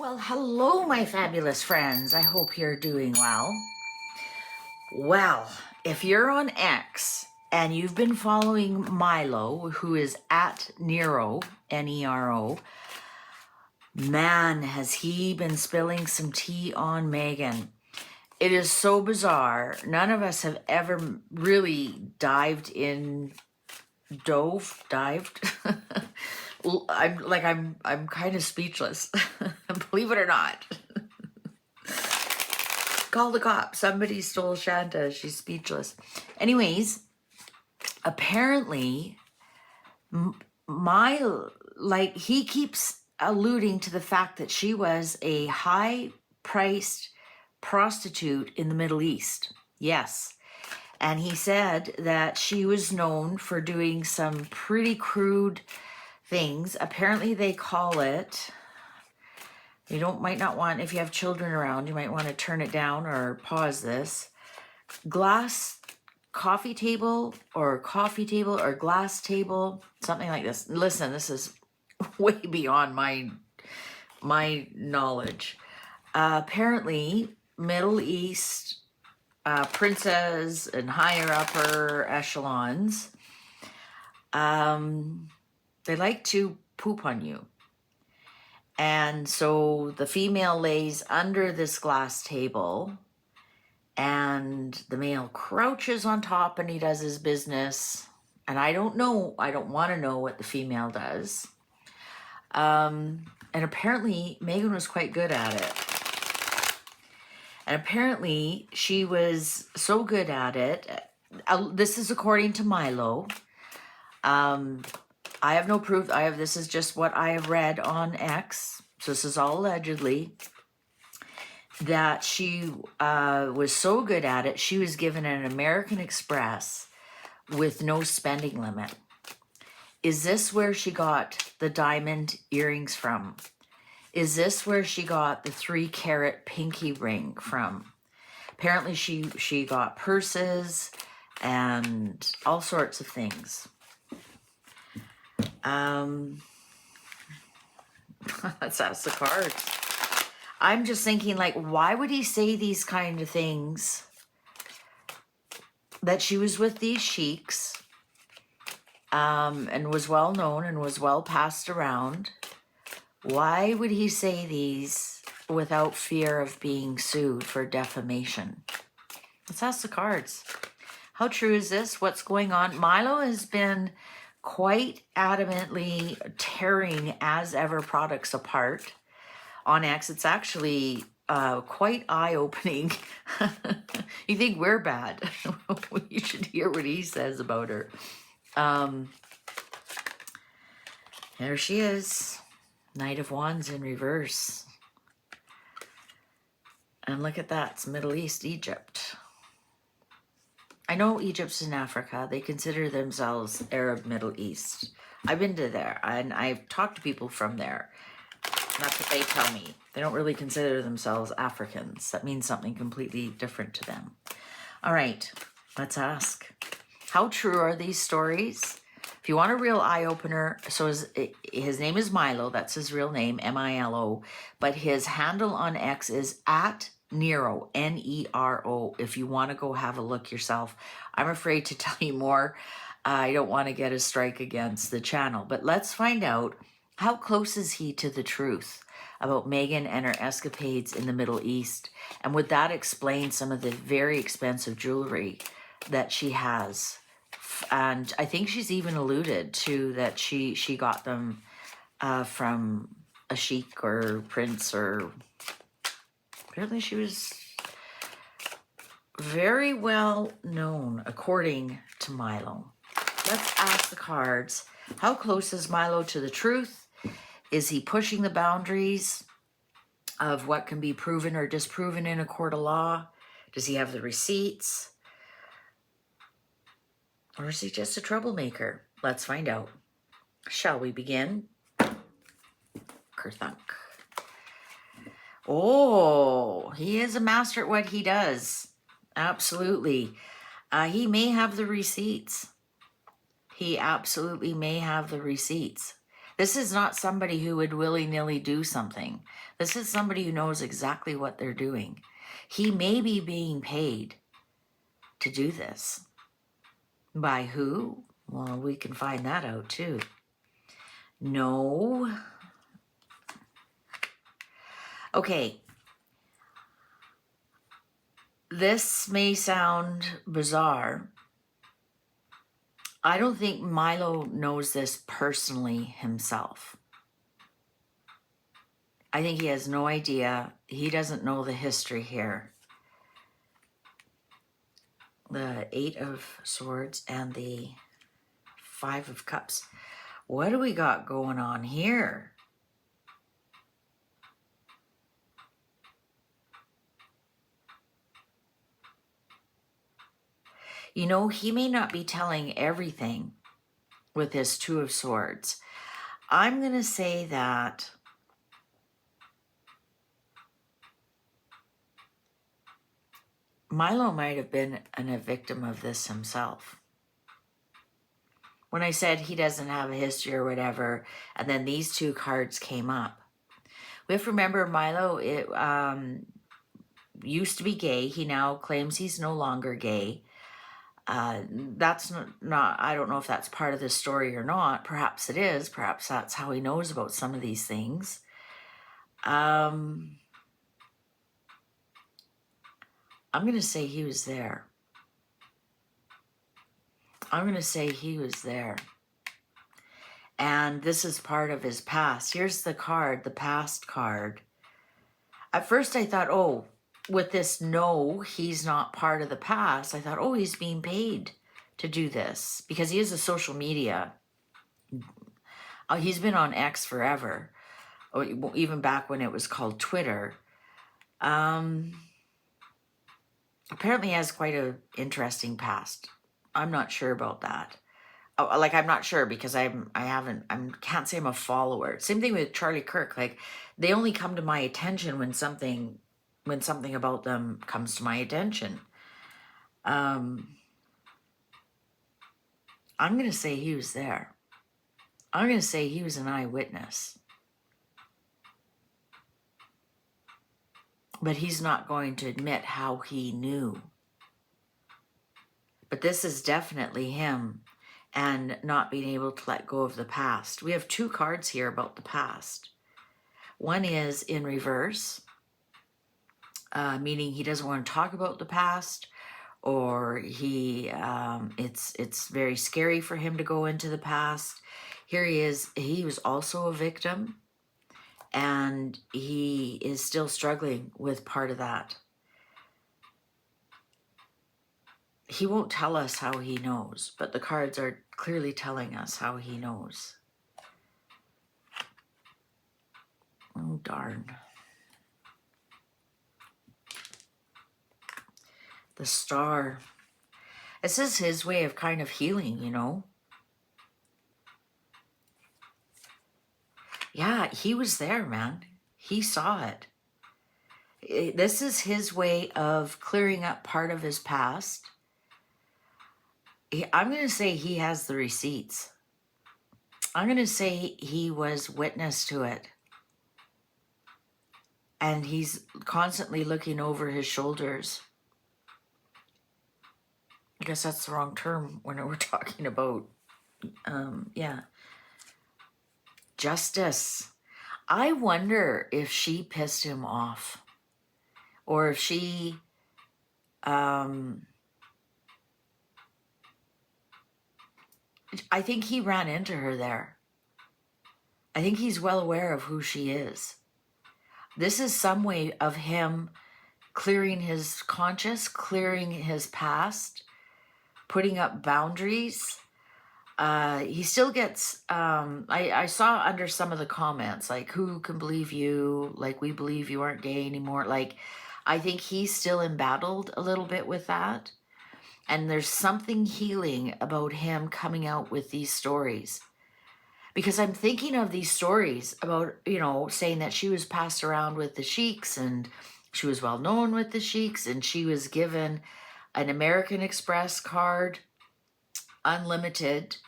Well, hello, my fabulous friends. I hope you're doing well. Well, if you're on X and you've been following Milo, who is at Nero, N-E-R-O, man, has he been spilling some tea on Meghan. It is so bizarre. None of us have ever really dived. I'm kind of speechless. Believe it or not. Call the cops. Somebody stole Shanta. She's speechless. Anyways, apparently, he keeps alluding to the fact that she was a high-priced prostitute in the Middle East. Yes. And he said that she was known for doing some pretty crude things. Apparently they call it, might not want, if you have children around, you might want to turn it down or pause this. Glass coffee table or glass table, something like this. Listen, this is way beyond my knowledge. Apparently, Middle East princes and higher upper echelons, they like to poop on you. And so the female lays under this glass table and the male crouches on top and he does his business. And I don't want to know what the female does. And apparently Meghan was quite good at it. And apparently she was so good at it. This is according to Milo. I have no proof. This is just what I have read on X. So this is all allegedly. That she was so good at it, she was given an American Express with no spending limit. Is this where she got the diamond earrings from? Is this where she got the 3-carat pinky ring from? Apparently she got purses and all sorts of things. Let's ask the cards. I'm just thinking, like, why would he say these kind of things? That she was with these sheiks, and was well known and was well passed around. Why would he say these without fear of being sued for defamation? Let's ask the cards. How true is this? What's going on? Milo has been quite adamantly tearing As Ever products apart on X. It's actually quite eye-opening. You think we're bad. You should hear what he says about her. There she is. Knight of Wands in reverse. And look at that. It's Middle East, Egypt. I know Egypt's in Africa. They consider themselves Arab Middle East. I've been to there, and I've talked to people from there. That's what they tell me. They don't really consider themselves Africans. That means something completely different to them. All right, let's ask. How true are these stories? If you want a real eye-opener, so his name is Milo. That's his real name, M-I-L-O. But his handle on X is at Nero, N-E-R-O, if you want to go have a look yourself. I'm afraid to tell you more. I don't want to get a strike against the channel. But let's find out, how close is he to the truth about Meghan and her escapades in the Middle East? And would that explain some of the very expensive jewelry that she has? And I think she's even alluded to that she got them from a sheik or prince, or apparently she was very well known, according to Milo. Let's ask the cards. How close is Milo to the truth? Is he pushing the boundaries of what can be proven or disproven in a court of law? Does he have the receipts? Or is he just a troublemaker? Let's find out. Shall we begin? Kerthunk. Oh, he is a master at what he does. Absolutely. He may have the receipts. He absolutely may have the receipts. This is not somebody who would willy-nilly do something. This is somebody who knows exactly what they're doing. He may be being paid to do this. By who? Well, we can find that out too. No. Okay. This may sound bizarre. I don't think Milo knows this personally himself. I think he has no idea. He doesn't know the history here. The 8 of Swords and the 5 of Cups. What do we got going on here? You know, he may not be telling everything with his 2 of Swords. I'm going to say that Milo might have been a victim of this himself. When I said he doesn't have a history or whatever, and then these 2 cards came up. We have to remember Milo used to be gay. He now claims he's no longer gay. That's not, I don't know if that's part of the story or not. Perhaps it is. Perhaps that's how he knows about some of these things. I'm going to say he was there. I'm going to say he was there. And this is part of his past. Here's the card, the past card. At first I thought, oh, with this no, he's not part of the past. I thought, oh, he's being paid to do this because he is a social media. He's been on X forever, or even back when it was called Twitter. Apparently he has quite an interesting past. I'm not sure about that. Like, I'm not sure because I can't say I'm a follower. Same thing with Charlie Kirk. Like, they only come to my attention when something about them comes to my attention. I'm going to say he was there. I'm going to say he was an eyewitness. But he's not going to admit how he knew. But this is definitely him and not being able to let go of the past. We have 2 cards here about the past. One is in reverse, meaning he doesn't want to talk about the past, or it's very scary for him to go into the past. Here he is. He was also a victim, and he is still struggling with part of that. He won't tell us how he knows, but the cards are clearly telling us how he knows. Oh, darn. The Star. This is his way of kind of healing, you know? Yeah, he was there, man. He saw it. This is his way of clearing up part of his past. I'm going to say he has the receipts. I'm going to say he was witness to it. And he's constantly looking over his shoulders. I guess that's the wrong term when we're talking about, yeah. Justice. I wonder if she pissed him off. Or if she, I think he ran into her there. I think he's well aware of who she is. This is some way of him clearing his conscience, clearing his past, putting up boundaries. He still gets, I saw under some of the comments, like, who can believe you? Like, we believe you aren't gay anymore. Like, I think he's still embattled a little bit with that. And there's something healing about him coming out with these stories. Because I'm thinking of these stories about, you know, saying that she was passed around with the sheiks and she was well known with the sheiks and she was given an American Express card, unlimited,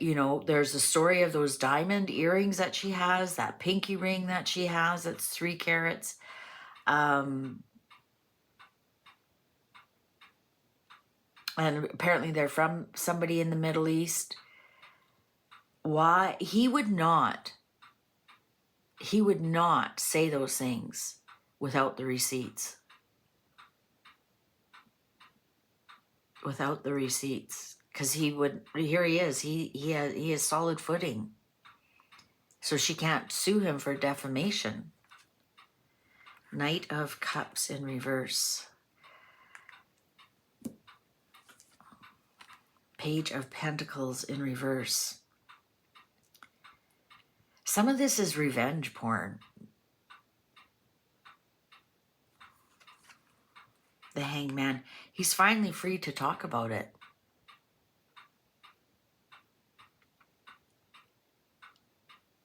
You know, there's the story of those diamond earrings that she has, that pinky ring that she has, that's 3 carats. And apparently they're from somebody in the Middle East. Why? He would not say those things without the receipts. Without the receipts. Because he would, here he is, he has solid footing. So she can't sue him for defamation. Knight of Cups in reverse. Page of Pentacles in reverse. Some of this is revenge porn. The Hangman. He's finally free to talk about it.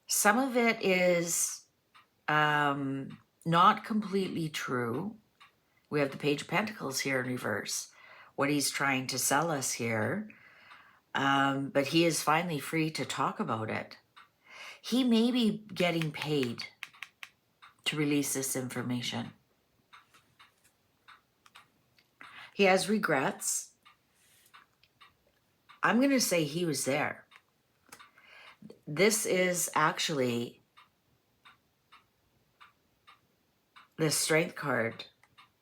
Some of it is not completely true. We have the Page of Pentacles here in reverse. What he's trying to sell us here. But he is finally free to talk about it. He may be getting paid to release this information. He has regrets. I'm going to say he was there. This is actually the Strength card.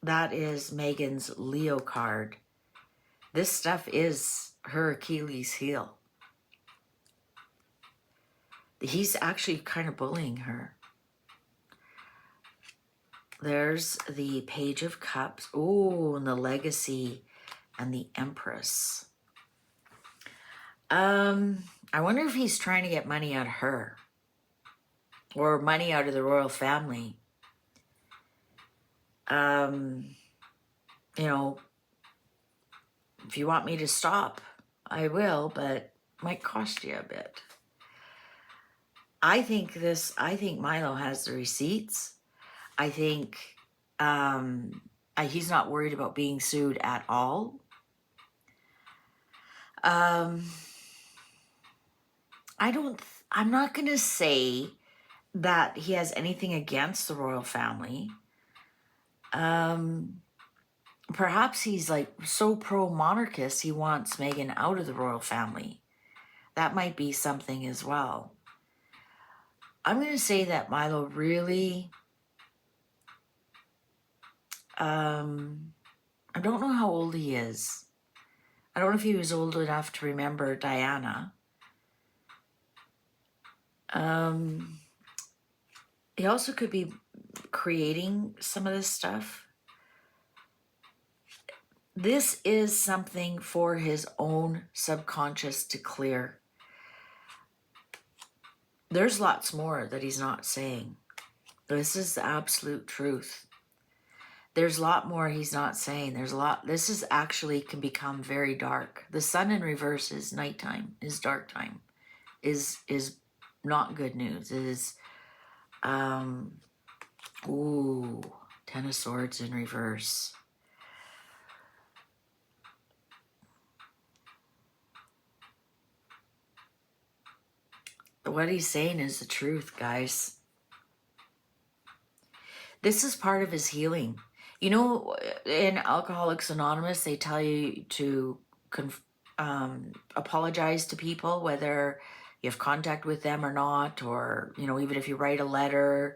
That is Meghan's Leo card. This stuff is her Achilles heel. He's actually kind of bullying her. There's the Page of Cups. Oh, and the Legacy and the Empress. I wonder if he's trying to get money out of her. Or money out of the royal family. You know, if you want me to stop, I will, but it might cost you a bit. I think Milo has the receipts. I think he's not worried about being sued at all. I'm not going to say that he has anything against the royal family. Perhaps he's like so pro-monarchist he wants Meghan out of the royal family. That might be something as well. I'm going to say that Milo really, I don't know how old he is. I don't know if he was old enough to remember Diana. He also could be creating some of this stuff. This is something for his own subconscious to clear. There's lots more that he's not saying. This is the absolute truth. There's a lot more he's not saying. There's a lot. This is actually can become very dark. The sun in reverse is nighttime, is dark time, is not good news. Is, ooh, Ten of Swords in reverse. What he's saying is the truth, guys. This is part of his healing. You know, in Alcoholics Anonymous, they tell you to apologize to people, whether you have contact with them or not, or, you know, even if you write a letter,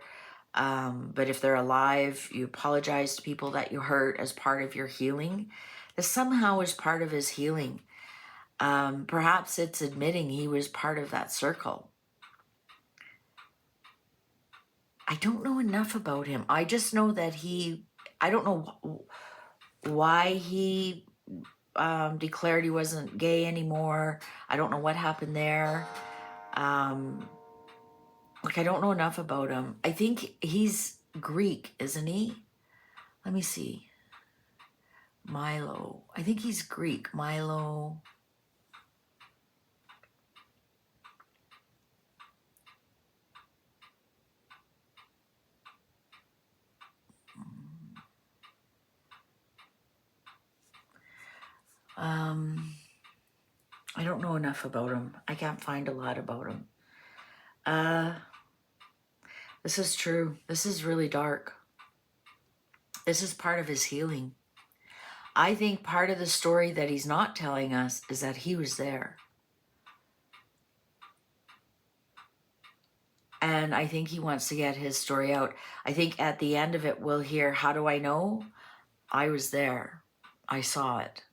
but if they're alive, you apologize to people that you hurt as part of your healing. This somehow is part of his healing. Perhaps it's admitting he was part of that circle. I don't know enough about him. I just know that I don't know why he declared he wasn't gay anymore. I don't know what happened there. Like, I don't know enough about him. I think he's Greek, isn't he? Let me see. Milo. I think he's Greek. Milo. I don't know enough about him. I can't find a lot about him. This is true. This is really dark. This is part of his healing. I think part of the story that he's not telling us is that he was there. And I think he wants to get his story out. I think at the end of it, we'll hear, how do I know? I was there. I saw it.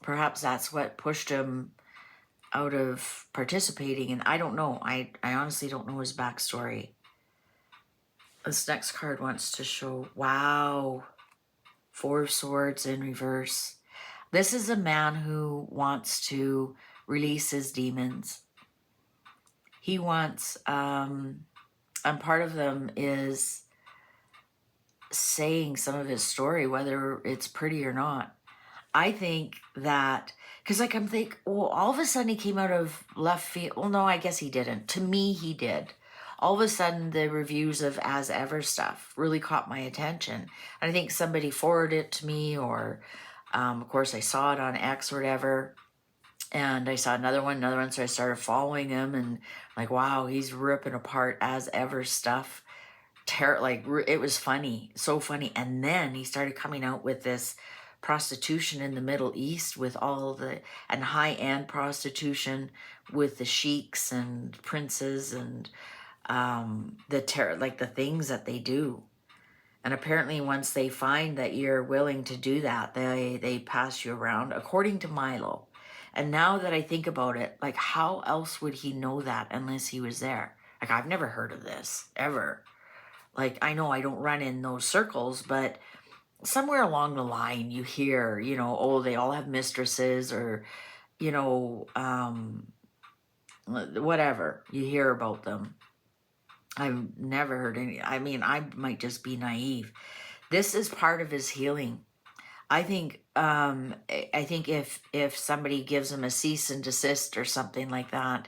Perhaps that's what pushed him out of participating. And I don't know. I honestly don't know his backstory. This next card wants to show, wow, 4 of Swords in reverse. This is a man who wants to release his demons. He wants, and part of them is saying some of his story, whether it's pretty or not. I think that, because like I'm thinking, well, all of a sudden he came out of left field. Well, no, I guess he didn't. To me, he did. All of a sudden, the reviews of As Ever stuff really caught my attention. And I think somebody forwarded it to me, or of course I saw it on X or whatever. And I saw another one, so I started following him, and like, wow, he's ripping apart As Ever stuff. It was funny, so funny. And then he started coming out with this prostitution in the Middle East with all the, and high-end prostitution with the sheiks and princes and the things that they do. And apparently once they find that you're willing to do that, they pass you around, according to Milo. And now that I think about it, like, how else would he know that unless he was there? Like, I've never heard of this, ever. Like, I know I don't run in those circles, but somewhere along the line you hear, you know, oh, they all have mistresses, or, you know, whatever. You hear about them. I've never heard any. I mean, I might just be naive. This is part of his healing. I think if somebody gives him a cease and desist or something like that,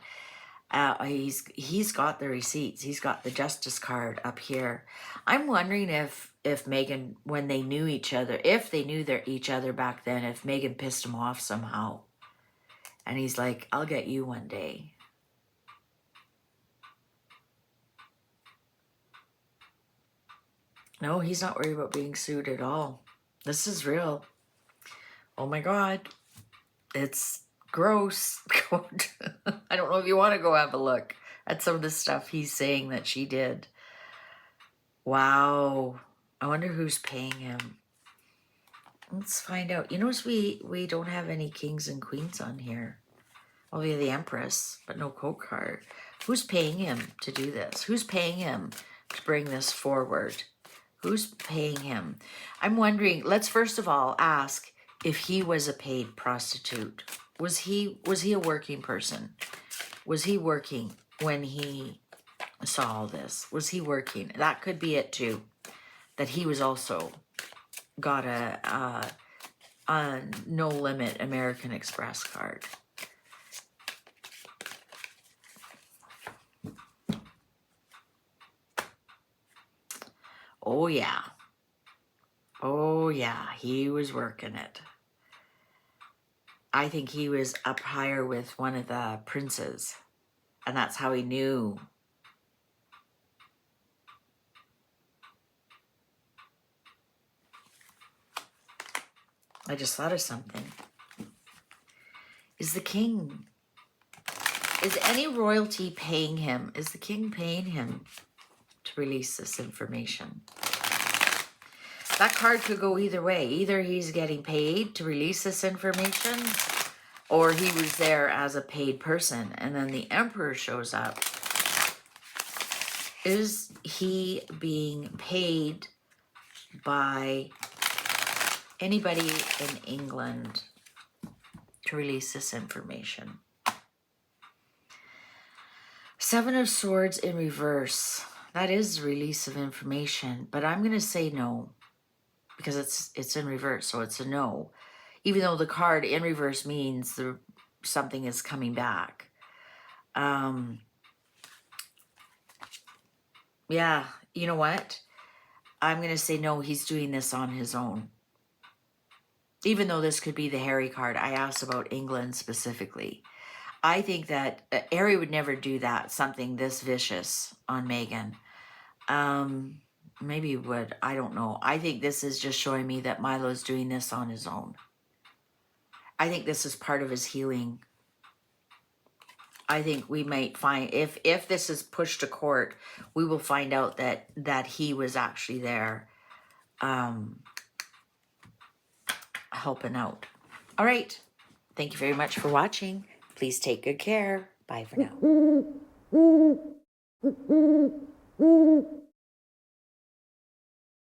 he's got the receipts. He's got the justice card up here. I'm wondering if Meghan, when they knew each other, if they knew each other back then, if Meghan pissed him off somehow, and he's like, I'll get you one day. No, he's not worried about being sued at all. This is real. Oh my God. It's gross. I don't know if you want to go have a look at some of the stuff he's saying that she did. Wow. I wonder who's paying him. Let's find out. You notice we don't have any kings and queens on here. Oh, we have the Empress, but no Court card. Who's paying him to do this? Who's paying him to bring this forward? Who's paying him? I'm wondering, let's first of all ask if he was a paid prostitute. Was he a working person? Was he working when he saw all this? Was he working? That could be it too. That he was also got a no limit American Express card. Oh yeah. Oh yeah, he was working it. I think he was up higher with one of the princes, and that's how he knew. I just thought of something. Is any royalty paying him? Is the king paying him to release this information? That card could go either way. Either he's getting paid to release this information, or he was there as a paid person, and then the Emperor shows up. Is he being paid by anybody in England to release this information? 7 of Swords in reverse. That is release of information, but I'm going to say no, because it's in reverse, so it's a no. Even though the card in reverse means something is coming back. Yeah, you know what? I'm going to say no, he's doing this on his own. Even though this could be the Harry card, I asked about England specifically. I think that Harry would never do that, something this vicious on Meghan. Maybe he would. I don't know. I think this is just showing me that Milo's doing this on his own. I think this is part of his healing. I think we might find, if this is pushed to court, we will find out that he was actually there helping out. All right. Thank you very much for watching. Please take good care. Bye for now.